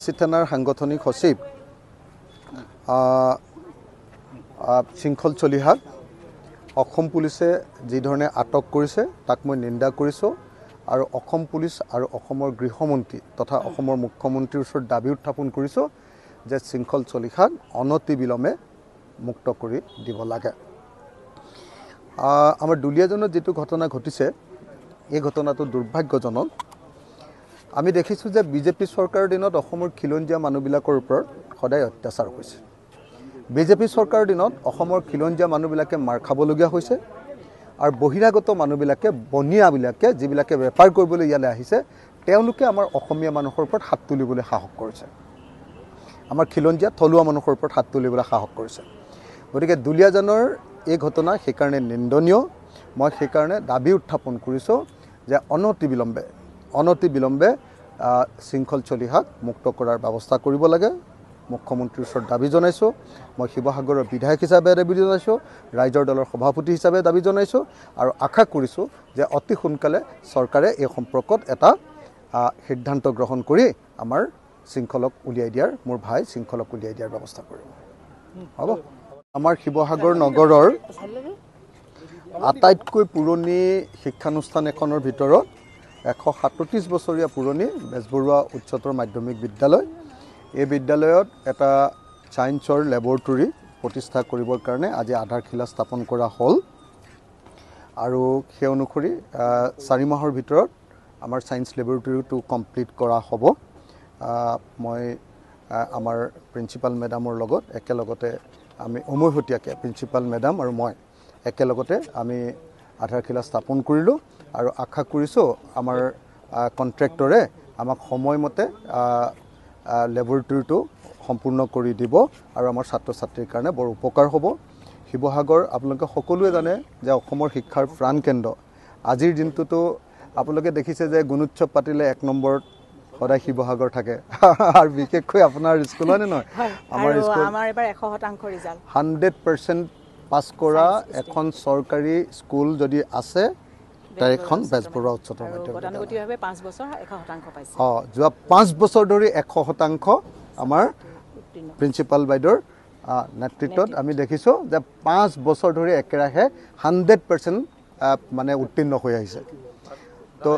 থানাৰ সাংগঠনিক সচিব শৃংখল চলিহাক অসম পুলিচে যি ধৰণে আটক কৰিছে তাক মই নিন্দা কৰিছোঁ আৰু অসম পুলিচ আৰু অসমৰ গৃহমন্ত্ৰী তথা অসমৰ মুখ্যমন্ত্ৰীৰ ওচৰত দাবী উত্থাপন কৰিছোঁ যে শৃংখল চলিহাক অনতি বিলম্বে মুক্ত কৰি দিব লাগে। আমাৰ দুলীয়াজনত যেটো ঘটনা ঘটিছে এই ঘটনাটো দুৰ্ভাগ্যজনক। আমি দেখিছোঁ যে বিজেপি চৰকাৰৰ দিনত অসমৰ খিলঞ্জীয়া মানুহবিলাকৰ ওপৰত সদায় অত্যাচাৰ হৈছে। বিজেপি চৰকাৰৰ দিনত অসমৰ খিলঞ্জীয়া মানুহবিলাকে মাৰ খাবলগীয়া হৈছে আৰু বহিৰাগত মানুহবিলাকে বনিয়াবিলাকে যিবিলাকে বেপাৰ কৰিবলৈ ইয়ালৈ আহিছে তেওঁলোকে আমাৰ অসমীয়া মানুহৰ ওপৰত হাত তুলিবলৈ সাহস কৰিছে। আমাৰ খিলঞ্জীয়া থলুৱা মানুহৰ ওপৰত হাত তুলিবলৈ সাহস কৰিছে। গতিকে দুলীয়াজনৰ এই ঘটনা সেইকাৰণে নিন্দনীয়। মই সেইকাৰণে দাবী উত্থাপন কৰিছোঁ যে অনতি বিলম্বে শৃংখল চলিহাক মুক্ত কৰাৰ ব্যৱস্থা কৰিব লাগে। মুখ্যমন্ত্ৰীৰ ওচৰত দাবী জনাইছোঁ। মই শিৱসাগৰৰ বিধায়ক হিচাপে দাবী জনাইছোঁ, ৰাইজৰ দলৰ সভাপতি হিচাপে দাবী জনাইছোঁ আৰু আশা কৰিছোঁ যে অতি সোনকালে চৰকাৰে এই সম্পৰ্কত এটা সিদ্ধান্ত গ্ৰহণ কৰি আমাৰ শৃংখলক উলিয়াই দিয়াৰ মোৰ ভাই শৃংখলক উলিয়াই দিয়াৰ ব্যৱস্থা কৰিব। হ'ব। আমাৰ শিৱসাগৰ নগৰৰ আটাইতকৈ পুৰণি শিক্ষানুষ্ঠান এখনৰ ভিতৰত 137 বছৰীয়া পুৰণি বেজবৰুৱা উচ্চতৰ মাধ্যমিক বিদ্যালয়। এই বিদ্যালয়ত এটা ছায়েন্সৰ লেবৰেটৰী প্ৰতিষ্ঠা কৰিবৰ কাৰণে আজি আধাৰশিলা স্থাপন কৰা হ'ল আৰু সেই অনুসৰি 4 মাহৰ ভিতৰত আমাৰ ছায়েন্স লেবৰেটৰীটো কমপ্লিট কৰা হ'ব। মই আমাৰ প্ৰিন্সিপাল মেডামৰ লগত একেলগতে আমি উমৈহতীয়াকৈ প্ৰিন্সিপাল মেডাম আৰু মই একেলগতে আমি আধাৰশিলা স্থাপন কৰিলোঁ আৰু আশা কৰিছোঁ আমাৰ কণ্ট্ৰেক্টৰে আমাক সময়মতে লেবৰেটৰীটো সম্পূৰ্ণ কৰি দিব আৰু আমাৰ ছাত্ৰ ছাত্ৰীৰ কাৰণে বৰ উপকাৰ হ'ব। শিৱসাগৰ আপোনালোকে সকলোৱে জানে যে অসমৰ শিক্ষাৰ প্ৰাণকেন্দ্ৰ। আজিৰ দিনটোতো আপোনালোকে দেখিছে যে গুণোৎসৱ পাতিলে 1 নম্বৰত সদায় শিৱসাগৰ থাকে আৰু বিশেষকৈ আপোনাৰ স্কুল হয়নে নহয়? আমাৰ স্কুল আমাৰ এবাৰ 100% ৰিজাল্ট 100% পাছ কৰা এখন চৰকাৰী স্কুল যদি আছে তাই এখন বেজবৰুৱা উচ্চতৰ মাধ্যমিক গতানুগতিকভাৱে 5 বছৰ 100% পাইছে। যোৱা 5 বছৰ ধৰি 100% আমাৰ প্ৰিন্সিপাল বাইদেউৰ নেতৃত্বত আমি দেখিছোঁ যে 5 বছৰ ধৰি একেৰাহে 100% মানে উত্তীৰ্ণ হৈ আহিছে। তো